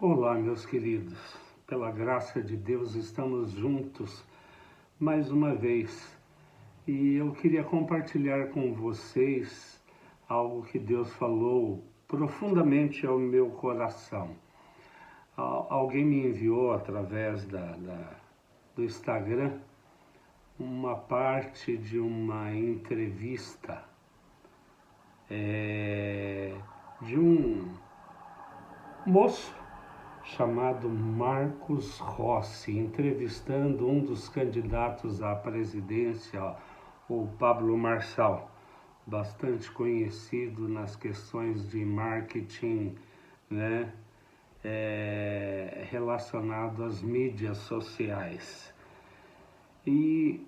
Olá, meus queridos. Pela graça de Deus, estamos juntos mais uma vez. E eu queria compartilhar com vocês algo que Deus falou profundamente ao meu coração. Alguém me enviou através do Instagram uma parte de uma entrevista de um moço chamado Marcos Rossi, entrevistando um dos candidatos à presidência, o Pablo Marçal, bastante conhecido nas questões de marketing, né, relacionado às mídias sociais. E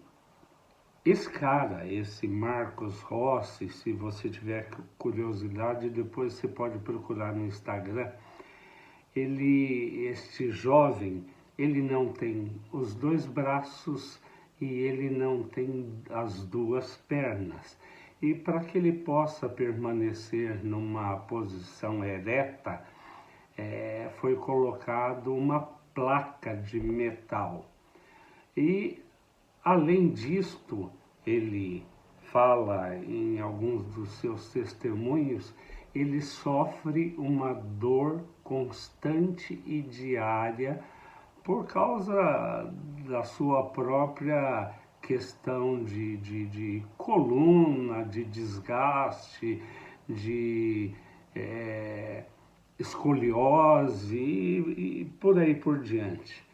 esse Marcos Rossi, se você tiver curiosidade, depois você pode procurar no Instagram. Este jovem, ele não tem os dois braços e ele não tem as duas pernas. E para que ele possa permanecer numa posição ereta, foi colocado uma placa de metal. E, além disto, ele fala em alguns dos seus testemunhos, ele sofre uma dor constante e diária por causa da sua própria questão de coluna, de desgaste, de escoliose e por aí por diante.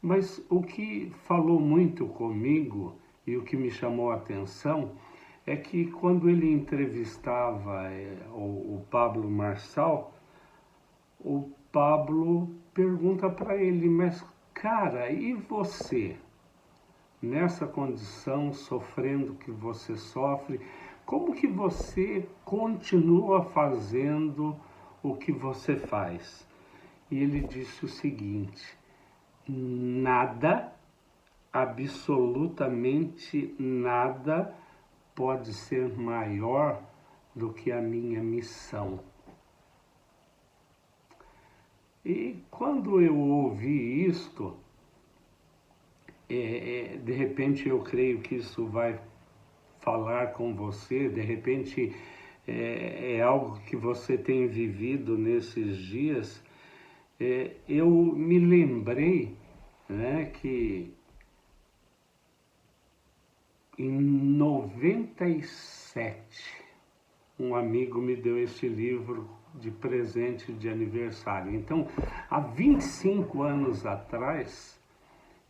Mas o que falou muito comigo e o que me chamou a atenção é que quando ele entrevistava o Pablo Marçal, o Pablo pergunta para ele, mas cara, e você? Nessa condição, sofrendo o que você sofre, como que você continua fazendo o que você faz? E ele disse o seguinte: nada, absolutamente nada, pode ser maior do que a minha missão. E quando eu ouvi isto, de repente eu creio que isso vai falar com você, de repente é algo que você tem vivido nesses dias. Eu me lembrei, né, que em 97, um amigo me deu esse livro de presente de aniversário. Então, há 25 anos atrás,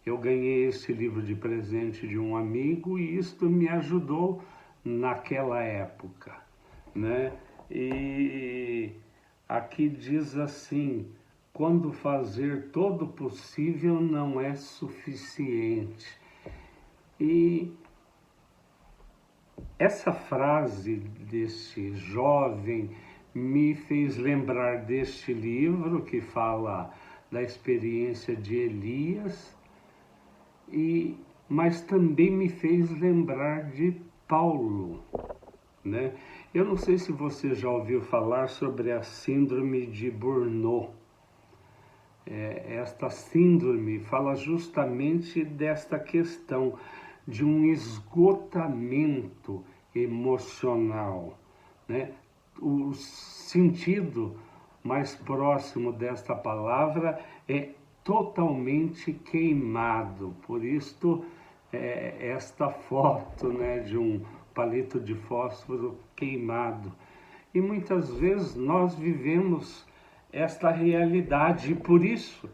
eu ganhei esse livro de presente de um amigo e isto me ajudou naquela época, né? E aqui diz assim: quando fazer todo o possível não é suficiente. E essa frase deste jovem me fez lembrar deste livro que fala da experiência de Elias, mas também me fez lembrar de Paulo, né? Eu não sei se você já ouviu falar sobre a síndrome de Burnout. Esta síndrome fala justamente desta questão de um esgotamento emocional, né? O sentido mais próximo desta palavra é totalmente queimado. Por isto, esta foto, né, de um palito de fósforo queimado. E muitas vezes nós vivemos esta realidade, e por isso,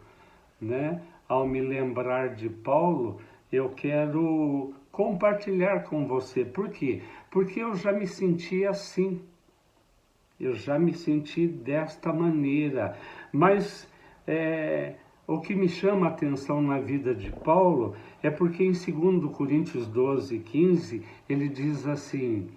né, ao me lembrar de Paulo, eu quero compartilhar com você. Por quê? Porque eu já me senti assim, eu já me senti desta maneira, mas o que me chama a atenção na vida de Paulo é porque em 2 Coríntios 12:15, ele diz assim: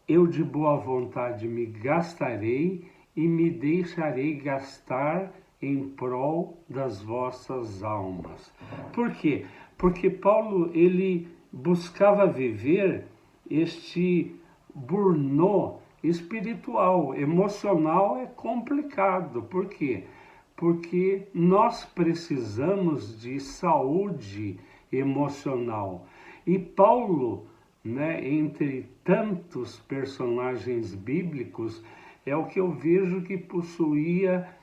eu de boa vontade me gastarei e me deixarei gastar em prol das vossas almas. Por quê? Porque Paulo, ele buscava viver este burnout espiritual. Emocional é complicado. Por quê? porque nós precisamos de saúde emocional. E Paulo, né, entre tantos personagens bíblicos, é o que eu vejo que possuía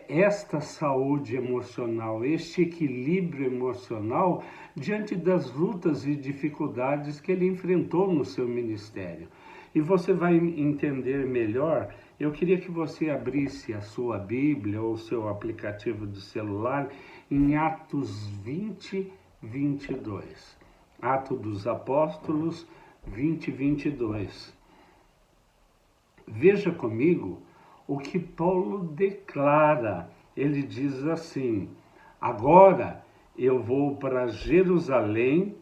esta saúde emocional, este equilíbrio emocional diante das lutas e dificuldades que ele enfrentou no seu ministério. E você vai entender melhor. Eu queria que você abrisse a sua Bíblia ou o seu aplicativo do celular em Atos 20, 22. Atos dos Apóstolos 20, 22. Veja comigo o que Paulo declara. Ele diz assim: agora eu vou para Jerusalém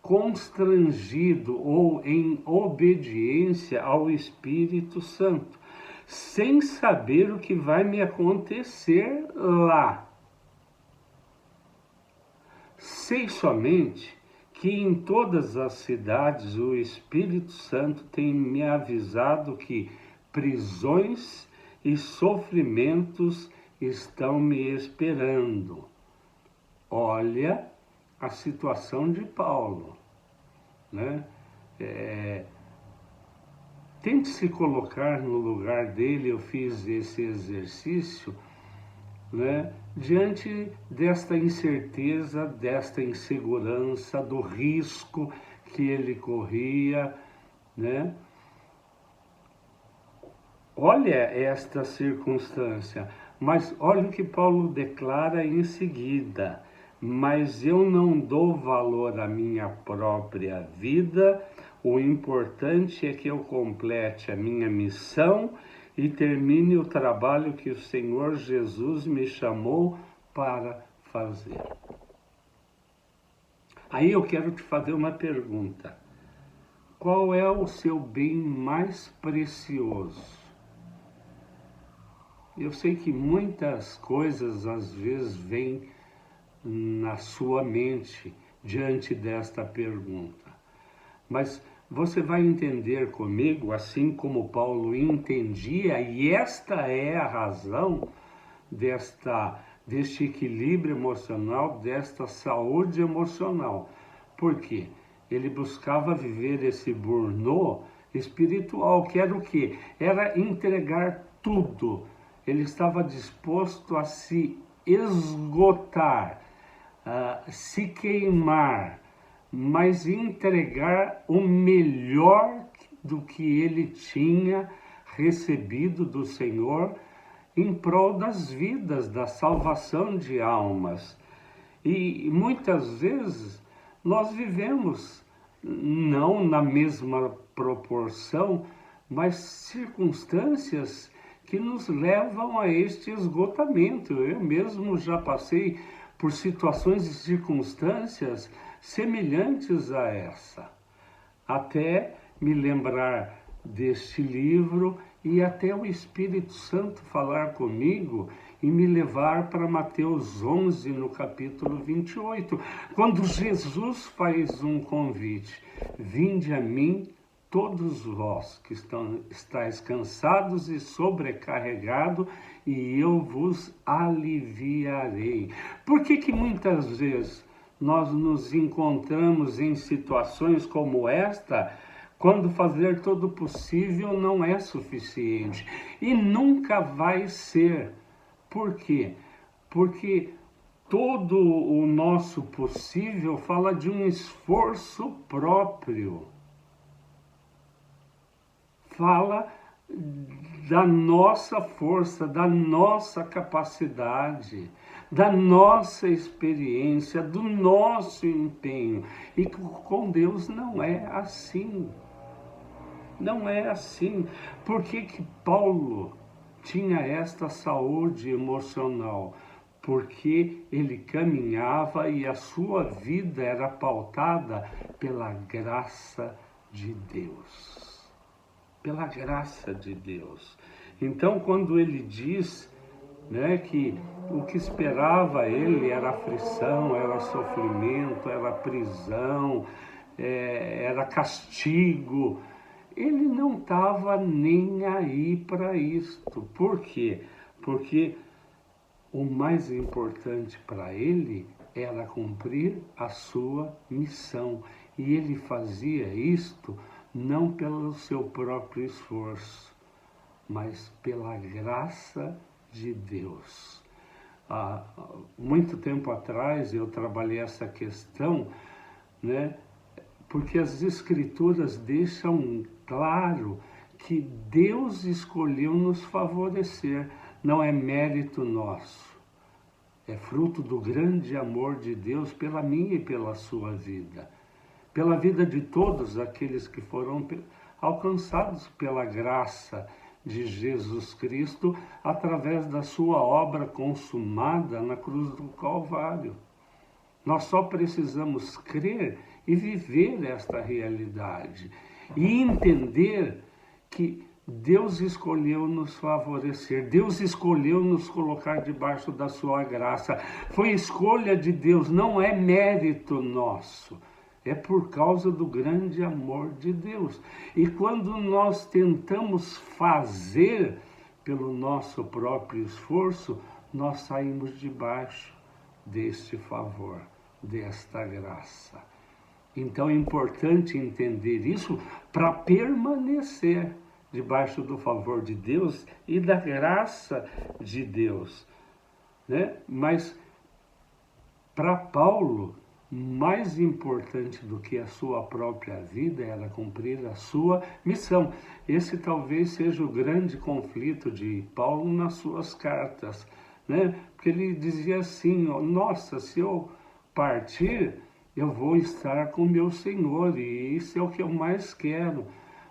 constrangido ou em obediência ao Espírito Santo, sem saber o que vai me acontecer lá. Sei somente que em todas as cidades o Espírito Santo tem me avisado que prisões e sofrimentos estão me esperando. Olha a situação de Paulo, né? Tente se colocar no lugar dele. Eu fiz esse exercício, né? Diante desta incerteza, desta insegurança, do risco que ele corria, né? Olha esta circunstância, mas olha o que Paulo declara em seguida: mas eu não dou valor à minha própria vida, o importante é que eu complete a minha missão e termine o trabalho que o Senhor Jesus me chamou para fazer. Aí eu quero te fazer uma pergunta: qual é o seu bem mais precioso? Eu sei que muitas coisas às vezes vêm na sua mente diante desta pergunta, mas você vai entender comigo, assim como Paulo entendia, e esta é a razão deste equilíbrio emocional, desta saúde emocional. Por quê? Ele buscava viver esse burnout espiritual, que era o quê? Era entregar tudo. Ele estava disposto a se esgotar, a se queimar, mas entregar o melhor do que ele tinha recebido do Senhor em prol das vidas, da salvação de almas. E muitas vezes nós vivemos, não na mesma proporção, mas circunstâncias que nos levam a este esgotamento. Eu mesmo já passei por situações e circunstâncias semelhantes a essa, até me lembrar deste livro e até o Espírito Santo falar comigo e me levar para Mateus 11, no capítulo 28, quando Jesus faz um convite: vinde a mim todos vós que estáis cansados e sobrecarregados, e eu vos aliviarei. Por que muitas vezes nós nos encontramos em situações como esta, quando fazer todo o possível não é suficiente? E nunca vai ser. Por quê? Porque todo o nosso possível fala de um esforço próprio. Fala da nossa força, da nossa capacidade, da nossa experiência, do nosso empenho. E com Deus não é assim. Não é assim. Por que Paulo tinha esta saúde emocional? Porque ele caminhava e a sua vida era pautada pela graça de Deus. Pela graça de Deus. Então, quando ele diz, né, que o que esperava ele era aflição, era sofrimento, era prisão, era castigo, ele não estava nem aí para isto. Por quê? Porque o mais importante para ele era cumprir a sua missão. E ele fazia isto não pelo seu próprio esforço, mas pela graça de Deus. Há muito tempo atrás eu trabalhei essa questão, né? Porque as Escrituras deixam claro que Deus escolheu nos favorecer, não é mérito nosso. É fruto do grande amor de Deus pela minha e pela sua vida. Pela vida de todos aqueles que foram alcançados pela graça de Jesus Cristo através da sua obra consumada na cruz do Calvário. Nós só precisamos crer e viver esta realidade e entender que Deus escolheu nos favorecer, Deus escolheu nos colocar debaixo da sua graça. Foi escolha de Deus, não é mérito nosso. É por causa do grande amor de Deus. E quando nós tentamos fazer pelo nosso próprio esforço, nós saímos debaixo deste favor, desta graça. Então é importante entender isso para permanecer debaixo do favor de Deus e da graça de Deus, né? Mas para Paulo, mais importante do que a sua própria vida era cumprir a sua missão. Esse talvez seja o grande conflito de Paulo nas suas cartas, né? Porque ele dizia assim: nossa, se eu partir, eu vou estar com meu Senhor, e isso é o que eu mais quero.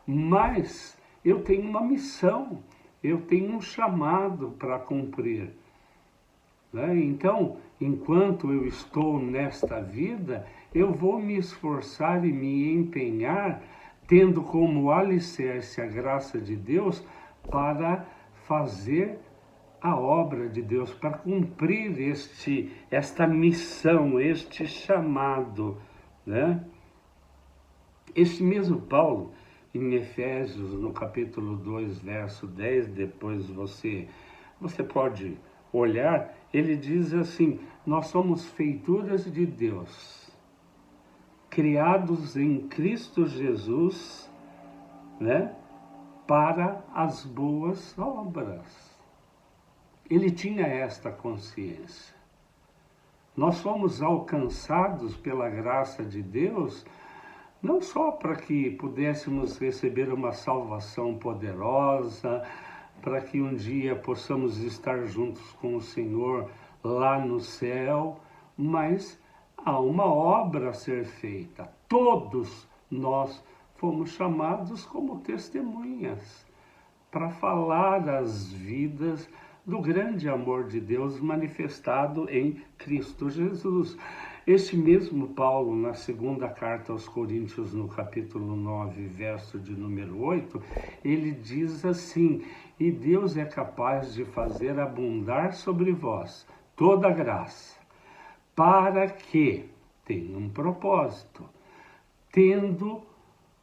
Mas eu tenho uma missão, eu tenho um chamado para cumprir. Né? Então, enquanto eu estou nesta vida, eu vou me esforçar e me empenhar, tendo como alicerce a graça de Deus, para fazer a obra de Deus, para cumprir esta missão, este chamado. Né? Este mesmo Paulo, em Efésios, no capítulo 2, verso 10, depois você pode olhar, ele diz assim: nós somos feituras de Deus, criados em Cristo Jesus, né, para as boas obras. Ele tinha esta consciência. Nós fomos alcançados pela graça de Deus, não só para que pudéssemos receber uma salvação poderosa, para que um dia possamos estar juntos com o Senhor lá no céu, mas há uma obra a ser feita. Todos nós fomos chamados como testemunhas para falar as vidas do grande amor de Deus manifestado em Cristo Jesus. Este mesmo Paulo, na segunda carta aos Coríntios, no capítulo 9, verso de número 8, ele diz assim: e Deus é capaz de fazer abundar sobre vós toda graça, para que tenha um propósito, tendo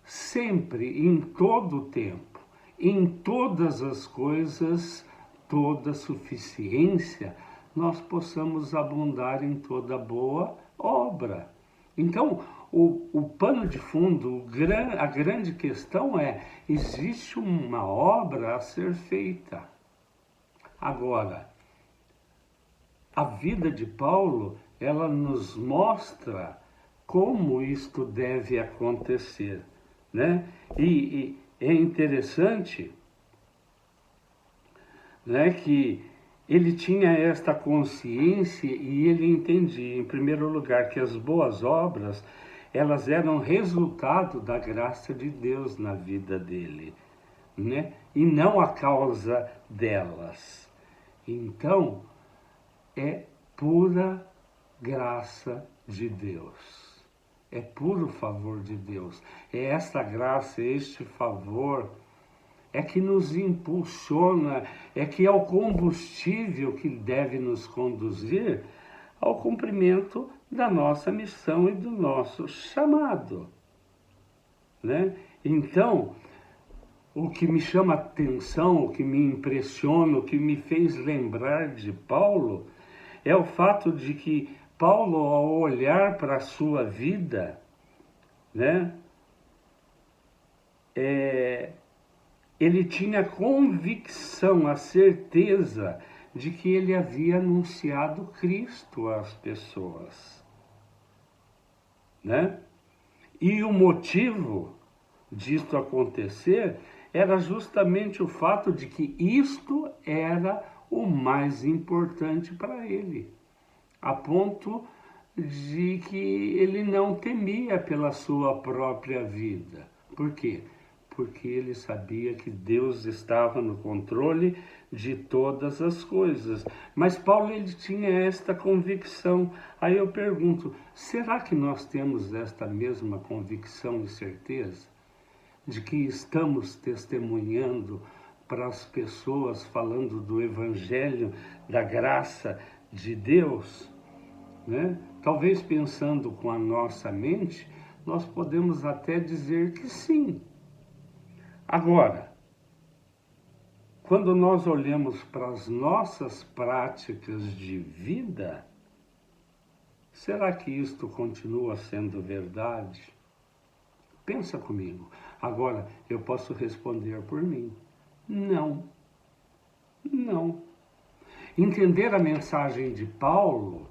sempre, em todo o tempo, em todas as coisas, toda suficiência, nós possamos abundar em toda boa obra. Então, o pano de fundo, a grande questão é: existe uma obra a ser feita. Agora, a vida de Paulo, ela nos mostra como isto deve acontecer, né? E é interessante, né, que ele tinha esta consciência e ele entendia, em primeiro lugar, que as boas obras, elas eram resultado da graça de Deus na vida dele, né? E não a causa delas. Então, é pura graça de Deus. É puro favor de Deus. É esta graça, este favor, é que nos impulsiona, é que é o combustível que deve nos conduzir ao cumprimento da nossa missão e do nosso chamado, né? Então, o que me chama a atenção, o que me impressiona, o que me fez lembrar de Paulo, é o fato de que Paulo, ao olhar para a sua vida, né, ele tinha a convicção, a certeza de que ele havia anunciado Cristo às pessoas, né? E o motivo disto acontecer era justamente o fato de que isto era o mais importante para ele, a ponto de que ele não temia pela sua própria vida. Por quê? Porque ele sabia que Deus estava no controle de todas as coisas. Mas Paulo, ele tinha esta convicção. Aí eu pergunto, será que nós temos esta mesma convicção e certeza de que estamos testemunhando para as pessoas, falando do Evangelho, da graça de Deus, né? Talvez pensando com a nossa mente, nós podemos até dizer que sim. Agora, quando nós olhamos para as nossas práticas de vida, será que isto continua sendo verdade? Pensa comigo. Agora, eu posso responder por mim. Não. Não. Entender a mensagem de Paulo,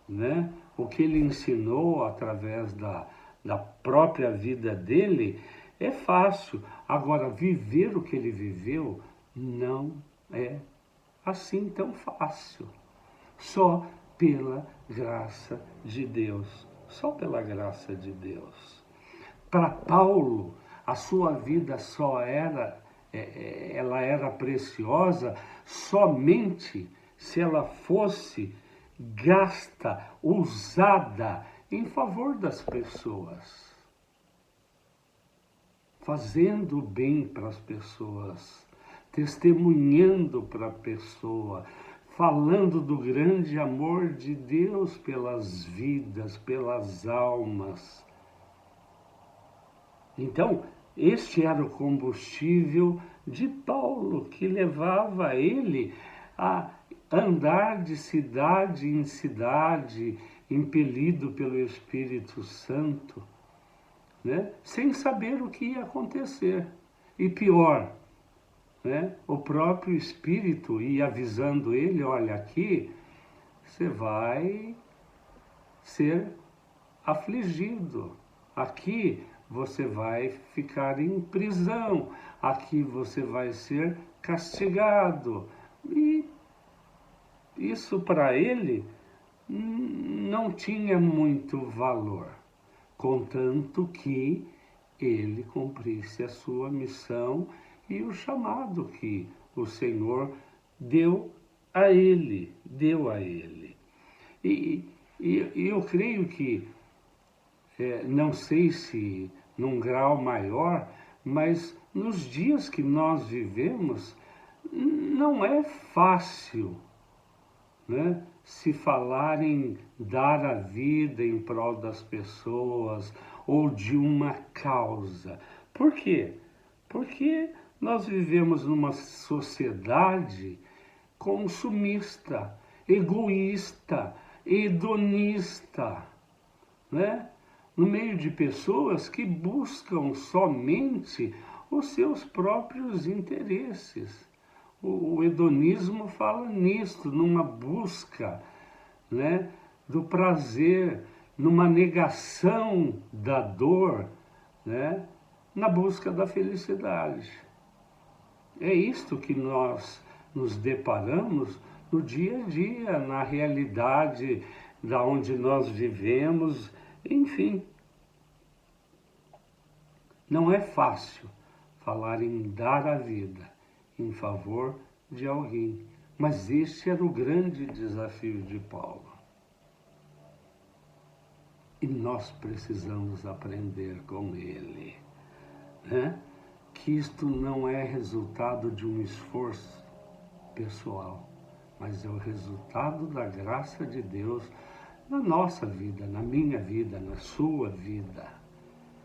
né? O que ele ensinou através da própria vida dele, é fácil. Agora, viver o que ele viveu não é assim tão fácil. Só pela graça de Deus. Só pela graça de Deus. Para Paulo, a sua vida ela era preciosa somente se ela fosse gasta, usada em favor das pessoas, fazendo bem para as pessoas, testemunhando para a pessoa, falando do grande amor de Deus pelas vidas, pelas almas. Então, este era o combustível de Paulo, que levava ele a andar de cidade em cidade, impelido pelo Espírito Santo, né? Sem saber o que ia acontecer. E pior, né? O próprio Espírito ia avisando ele, olha, aqui você vai ser afligido, aqui você vai ficar em prisão, aqui você vai ser castigado. E isso para ele não tinha muito valor, contanto que ele cumprisse a sua missão e o chamado que o Senhor deu a ele. E eu creio que, não sei se num grau maior, mas nos dias que nós vivemos, não é fácil, né, se falar em dar a vida em prol das pessoas ou de uma causa. Por quê? Porque nós vivemos numa sociedade consumista, egoísta, hedonista, né? No meio de pessoas que buscam somente os seus próprios interesses. O hedonismo fala nisso, numa busca, né, do prazer, numa negação da dor, né, na busca da felicidade. É isto que nós nos deparamos no dia a dia, na realidade da onde nós vivemos, enfim. Não é fácil falar em dar a vida em favor de alguém, mas este era o grande desafio de Paulo. E nós precisamos aprender com ele, né? Que isto não é resultado de um esforço pessoal, mas é o resultado da graça de Deus na nossa vida, na minha vida, na sua vida.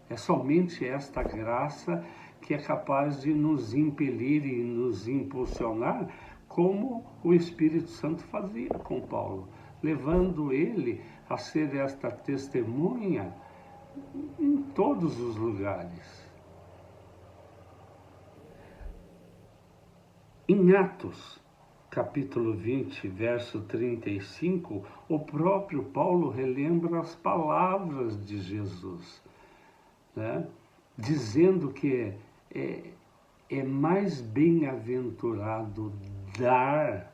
É somente esta graça que é capaz de nos impelir e nos impulsionar, como o Espírito Santo fazia com Paulo, levando ele a ser esta testemunha em todos os lugares. Em Atos, capítulo 20, verso 35, o próprio Paulo relembra as palavras de Jesus, né? Dizendo que é mais bem-aventurado dar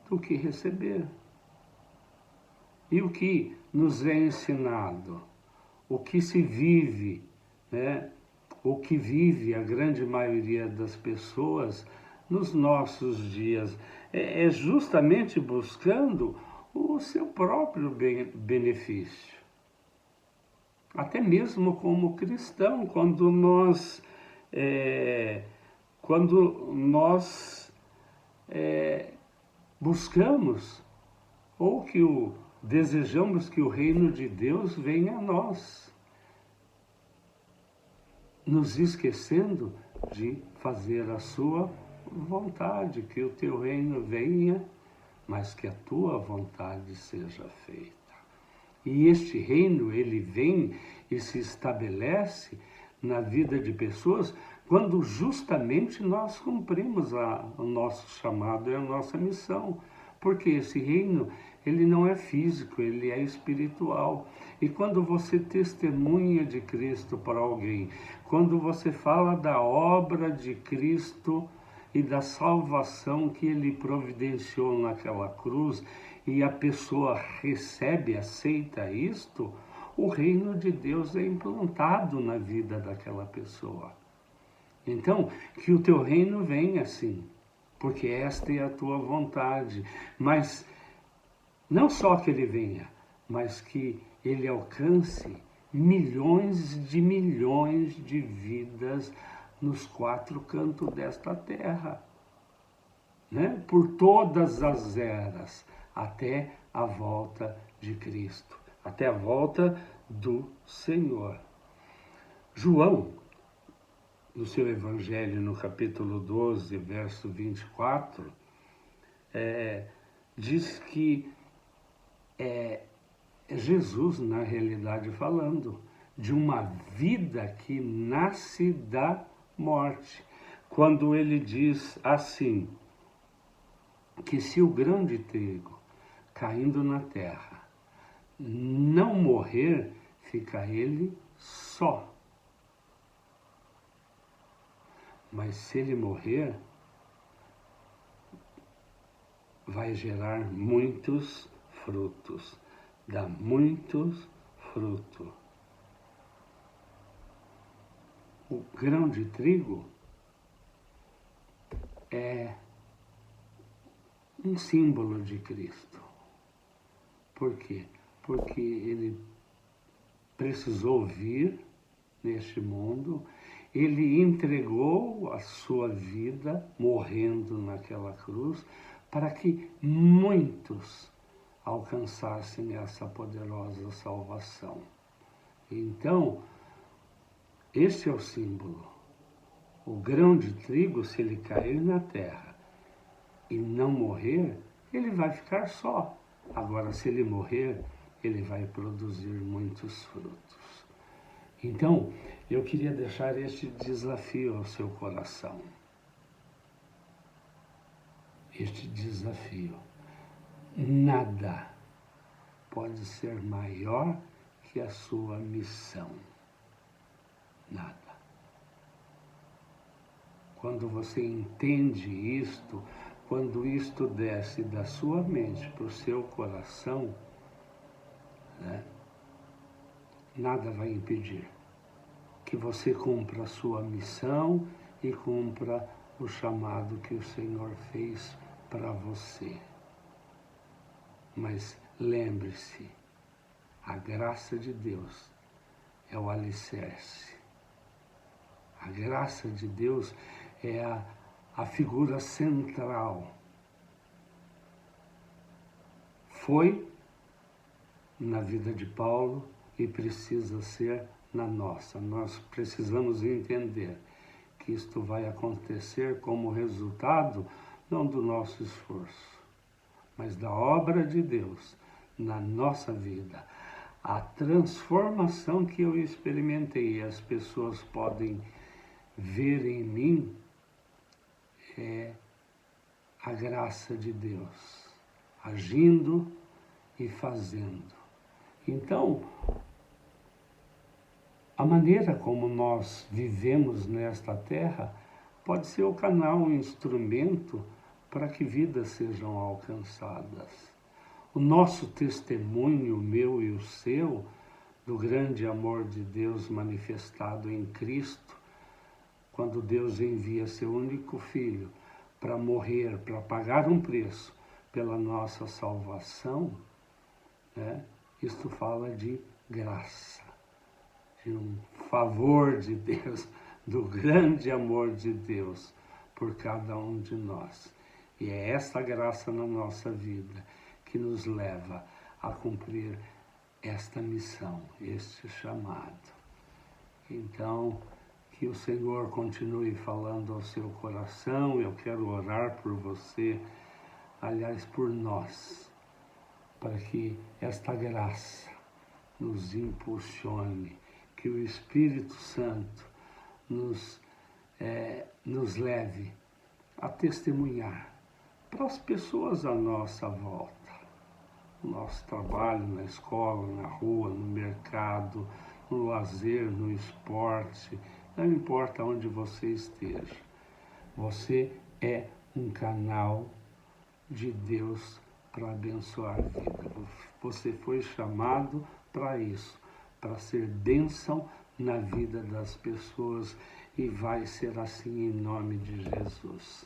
do que receber. E o que nos é ensinado, o que se vive, né? O que vive a grande maioria das pessoas nos nossos dias, é justamente buscando o seu próprio benefício. Até mesmo como cristão, quando nós buscamos ou desejamos que o reino de Deus venha a nós, nos esquecendo de fazer a sua vontade, que o teu reino venha, mas que a tua vontade seja feita. E este reino, ele vem e se estabelece na vida de pessoas quando justamente nós cumprimos o nosso chamado e a nossa missão. Porque esse reino, ele não é físico, ele é espiritual. E quando você testemunha de Cristo para alguém, quando você fala da obra de Cristo e da salvação que ele providenciou naquela cruz, e a pessoa recebe, aceita isto, o reino de Deus é implantado na vida daquela pessoa. Então, que o teu reino venha assim, porque esta é a tua vontade, mas não só que ele venha, mas que ele alcance milhões de vidas nos quatro cantos desta terra, né? Por todas as eras, até a volta de Cristo, até a volta do Senhor. João, no seu Evangelho, no capítulo 12, verso 24, diz que é Jesus, na realidade, falando de uma vida que nasce da morte. Quando ele diz assim, que se o grão de trigo caindo na terra não morrer, fica ele só. Mas se ele morrer, vai gerar muitos frutos, dá muitos frutos. O grão de trigo é um símbolo de Cristo. Por quê? Porque ele precisou vir neste mundo, ele entregou a sua vida, morrendo naquela cruz, para que muitos alcançassem essa poderosa salvação. Então, esse é o símbolo. O grão de trigo, se ele cair na terra e não morrer, ele vai ficar só. Agora, se ele morrer, ele vai produzir muitos frutos. Então, eu queria deixar este desafio ao seu coração. Este desafio. Nada pode ser maior que a sua missão. Nada. Quando você entende isto, quando isto desce da sua mente para o seu coração, né, nada vai impedir que você cumpra a sua missão e cumpra o chamado que o Senhor fez para você. Mas lembre-se, a graça de Deus é o alicerce. A graça de Deus é a figura central. Foi na vida de Paulo e precisa ser na nossa. Nós precisamos entender que isto vai acontecer como resultado não do nosso esforço, mas da obra de Deus na nossa vida. A transformação que eu experimentei, as pessoas podem ver em mim, é a graça de Deus, agindo e fazendo. Então, a maneira como nós vivemos nesta terra pode ser o canal, o instrumento para que vidas sejam alcançadas. O nosso testemunho, o meu e o seu, do grande amor de Deus manifestado em Cristo, quando Deus envia seu único Filho para morrer, para pagar um preço pela nossa salvação, né? Isto fala de graça, de um favor de Deus, do grande amor de Deus por cada um de nós. E é essa graça na nossa vida que nos leva a cumprir esta missão, este chamado. Então, que o Senhor continue falando ao seu coração. Eu quero orar por você, aliás, por nós, para que esta graça nos impulsione, que o Espírito Santo nos leve a testemunhar para as pessoas à nossa volta, no nosso trabalho, na escola, na rua, no mercado, no lazer, no esporte, não importa onde você esteja. Você é um canal de Deus para abençoar a vida. Você foi chamado para isso, para ser bênção na vida das pessoas, e vai ser assim em nome de Jesus.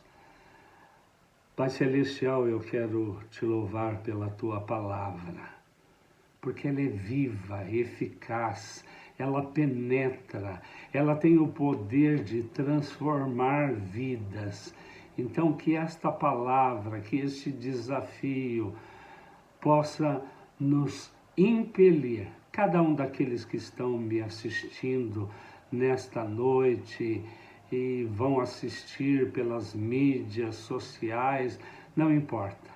Pai Celestial, eu quero te louvar pela tua palavra, porque ela é viva, eficaz, ela penetra, ela tem o poder de transformar vidas. Então, que esta palavra, que este desafio possa nos impelir, cada um daqueles que estão me assistindo nesta noite e vão assistir pelas mídias sociais, não importa,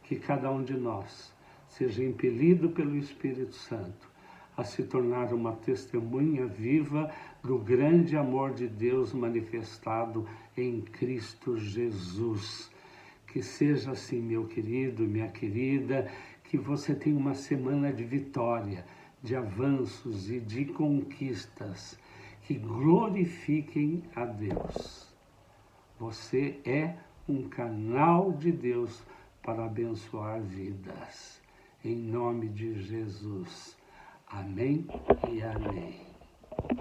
que cada um de nós seja impelido pelo Espírito Santo a se tornar uma testemunha viva do grande amor de Deus manifestado em Cristo Jesus. Que seja assim, meu querido, minha querida, que você tenha uma semana de vitória, de avanços e de conquistas que glorifiquem a Deus. Você é um canal de Deus para abençoar vidas. Em nome de Jesus. Amém e amém.